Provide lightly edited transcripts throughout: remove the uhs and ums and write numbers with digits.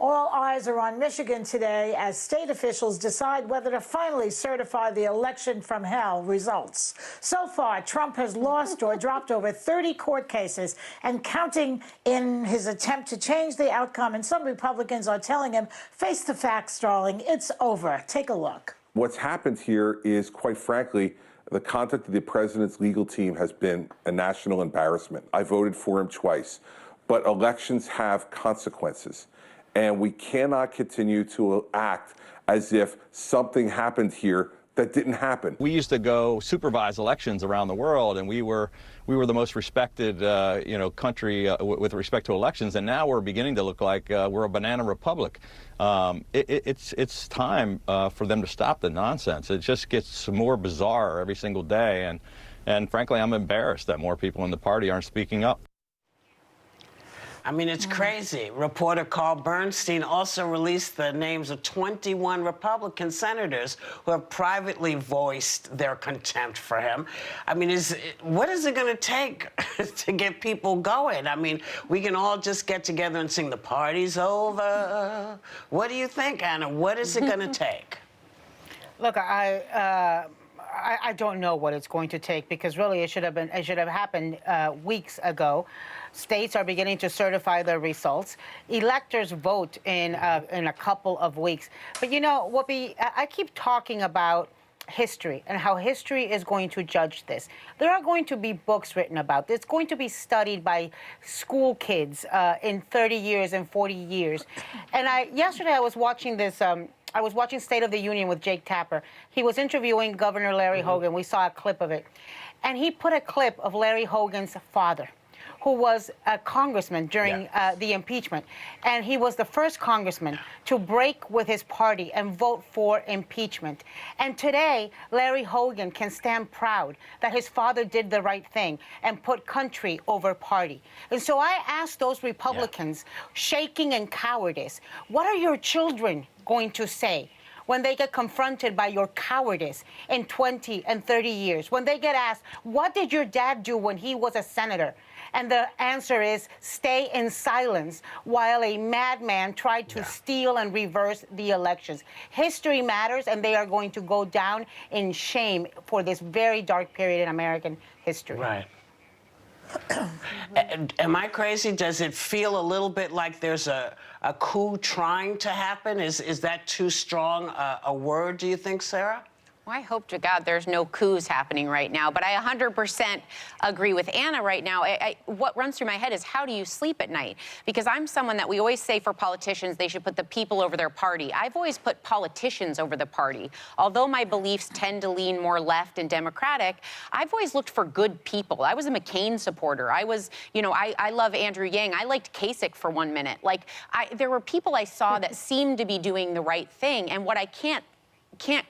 All eyes are on Michigan today as state officials decide whether to finally certify the election from hell results. So far, Trump has lost or dropped over 30 court cases and counting in his attempt to change the outcome. And some Republicans are telling him, face the facts, darling, it's over. Take a look. What's happened here is, quite frankly, the conduct of the president's legal team has been a national embarrassment. I voted for him twice, but elections have consequences. And we cannot continue to act as if something happened here that didn't happen. We used to go supervise elections around the world, and we were the most respected, country with respect to elections. And now we're beginning to look like we're a banana republic. It's time for them to stop the nonsense. It just gets more bizarre every single day, and frankly, I'm embarrassed that more people in the party aren't speaking up. I mean, it's crazy. Reporter Carl Bernstein also released the names of 21 Republican senators who have privately voiced their contempt for him. I mean, what is it going to take to get people going? I mean, we can all just get together and sing "The Party's Over." What do you think, Anna? What is it going to take? Look, I don't know what it's going to take, because really it should have happened weeks ago. States are beginning to certify their results. Electors vote in a couple of weeks. But you know, I keep talking about history and how history is going to judge this. There are going to be books written about this. It's going to be studied by school kids in 30 years and 40 years. And yesterday I was watching this. I was watching State of the Union with Jake Tapper. He was interviewing Governor Larry Hogan. We saw a clip of it. And he put a clip of Larry Hogan's father, who was a congressman during the impeachment. And he was the first congressman to break with his party and vote for impeachment. And today, Larry Hogan can stand proud that his father did the right thing and put country over party. And so I asked those Republicans, shaking in cowardice, what are your children going to say when they get confronted by your cowardice in 20 and 30 years? When they get asked, what did your dad do when he was a senator? And the answer is, stay in silence while a madman tried to steal and reverse the elections. History matters, and they are going to go down in shame for this very dark period in American history. Right. Am I crazy? Does it feel a little bit like there's a coup trying to happen? Is that too strong a word, do you think, Sarah? Well, I hope to God there's no coups happening right now, but I 100% agree with Anna right now. What runs through my head is, how do you sleep at night? Because I'm someone that we always say for politicians, they should put the people over their party. I've always put politicians over the party. Although my beliefs tend to lean more left and Democratic, I've always looked for good people. I was a McCain supporter. I was, I love Andrew Yang. I liked Kasich for 1 minute. Like, there were people I saw that seemed to be doing the right thing. And what I can't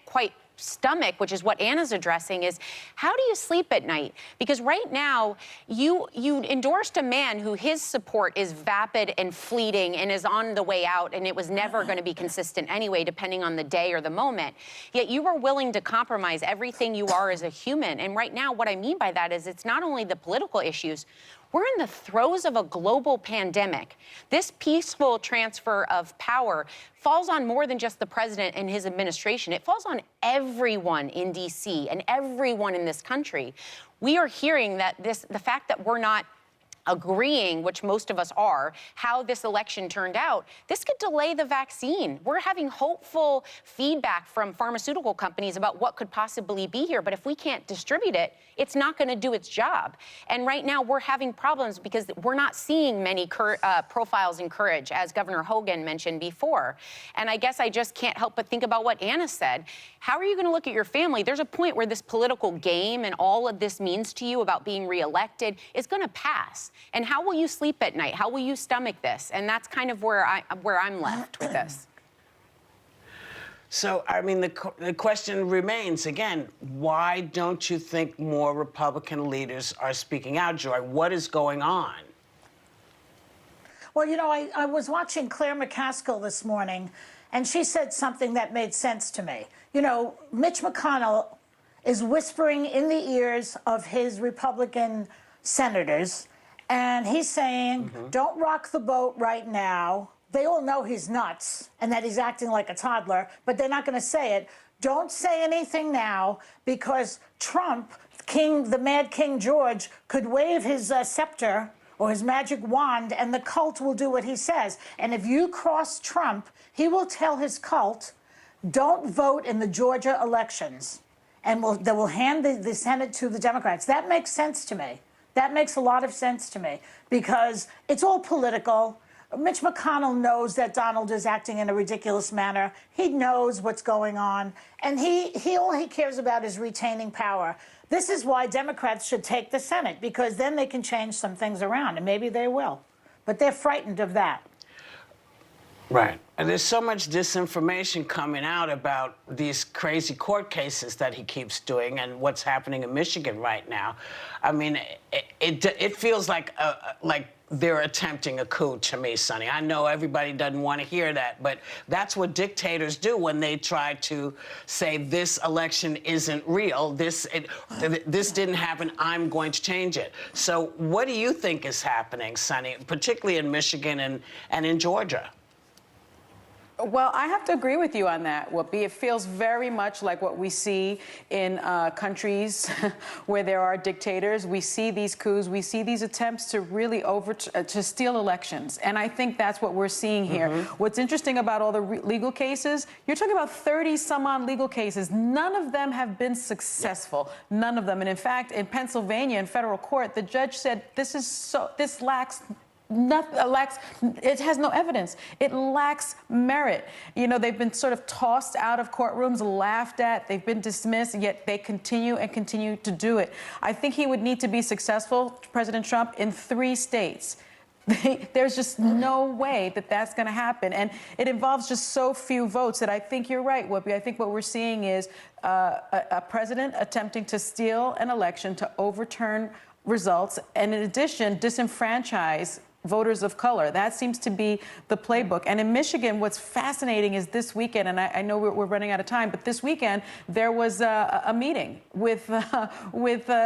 quite stomach, which is what Anna's addressing, is how do you sleep at night? Because right now, you endorsed a man who his support is vapid and fleeting and is on the way out, and it was never going to be consistent anyway, depending on the day or the moment. Yet you were willing to compromise everything you are as a human. And right now, what I mean by that is, it's not only the political issues. We're in the throes of a global pandemic. This peaceful transfer of power falls on more than just the president and his administration. It falls on everyone in D.C. and everyone in this country. We are hearing that the fact that we're not agreeing, which most of us are, how this election turned out, this could delay the vaccine. We're having hopeful feedback from pharmaceutical companies about what could possibly be here, but if we can't distribute it, it's not going to do its job. And right now we're having problems because we're not seeing many profiles in courage, as Governor Hogan mentioned before. And I guess I just can't help but think about what Anna said. How are you going to look at your family? There's a point where this political game and all of this means to you about being reelected is going to pass. And how will you sleep at night? How will you stomach this? And that's kind of where I'm left with this. So, I mean, the question remains, again, why don't you think more Republican leaders are speaking out, Joy? What is going on? Well, I was watching Claire McCaskill this morning, and she said something that made sense to me. Mitch McConnell is whispering in the ears of his Republican senators, and he's saying, don't rock the boat right now. They all know he's nuts and that he's acting like a toddler, but they're not going to say it. Don't say anything now, because Trump, the Mad King George, could wave his scepter or his magic wand, and the cult will do what he says. And if you cross Trump, he will tell his cult, don't vote in the Georgia elections, and they will hand the Senate to the Democrats. That makes sense to me. That makes a lot of sense to me, because it's all political. Mitch McConnell knows that Donald is acting in a ridiculous manner. He knows what's going on, and all he cares about is retaining power. This is why Democrats should take the Senate, because then they can change some things around, and maybe they will. But they're frightened of that. Right. And there's so much disinformation coming out about these crazy court cases that he keeps doing and what's happening in Michigan right now. I mean, it feels like they're attempting a coup to me, Sonny. I know everybody doesn't want to hear that, but that's what dictators do when they try to say this election isn't real, this didn't happen, I'm going to change it. So what do you think is happening, Sonny, particularly in Michigan and in Georgia? Well, I have to agree with you on that, Whoopi. It feels very much like what we see in countries where there are dictators. We see these coups. We see these attempts to really to steal elections. And I think that's what we're seeing here. What's interesting about all the legal cases, you're talking about 30-some-odd legal cases. None of them have been successful. None of them. And in fact, in Pennsylvania, in federal court, the judge said this lacks it has no evidence. It lacks merit. You know, they've been sort of tossed out of courtrooms, laughed at, they've been dismissed, yet they continue and continue to do it. I think he would need to be successful, President Trump, in 3 states. There's just no way that that's going to happen. And it involves just so few votes that I think you're right, Whoopi. I think what we're seeing is a president attempting to steal an election, to overturn results, and in addition, disenfranchise voters of color. That seems to be the playbook. And in Michigan, what's fascinating is this weekend, and I know we're running out of time, but this weekend there was a meeting with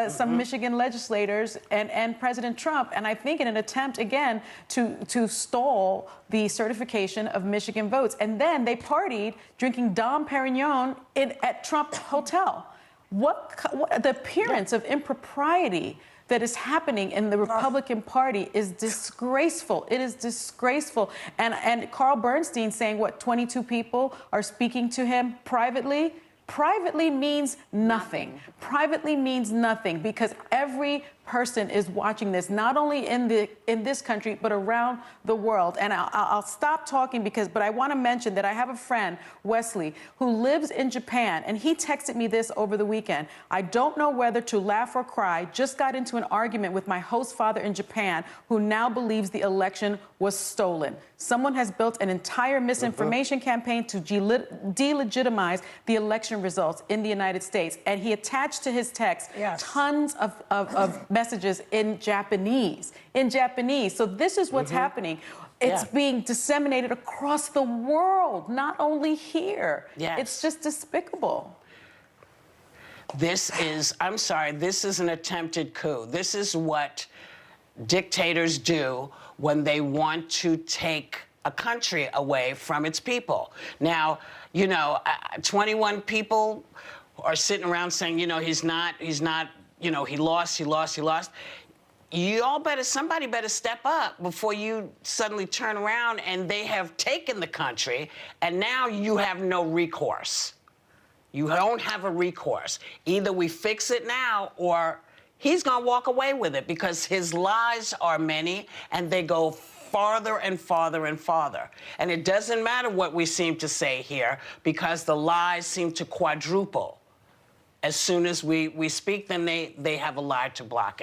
some Michigan legislators and President Trump, and I think in an attempt, again, to stall the certification of Michigan votes. And then they partied drinking Dom Perignon at Trump Hotel. What the appearance of impropriety that is happening in the Republican Party is disgraceful. It is disgraceful. And Carl Bernstein saying, 22 people are speaking to him privately? Privately means nothing. Privately means nothing, because every person is watching this, not only in this country, but around the world. And I'll stop talking but I want to mention that I have a friend, Wesley, who lives in Japan, and he texted me this over the weekend. I don't know whether to laugh or cry. Just got into an argument with my host father in Japan, who now believes the election was stolen. Someone has built an entire misinformation campaign to delegitimize the election results in the United States. And he attached to his text tons of messages in Japanese. So this is what's happening. It's being disseminated across the world, not only here. It's just despicable. This is an attempted coup. This is what dictators do when they want to take a country away from its people. Now, 21 people are sitting around saying, he's not, he lost. Somebody better step up before you suddenly turn around and they have taken the country and now you have no recourse. You don't have a recourse. Either we fix it now or he's going to walk away with it, because his lies are many and they go farther and farther and farther. And it doesn't matter what we seem to say here, because the lies seem to quadruple. As soon as we speak, then they have a lie to block it.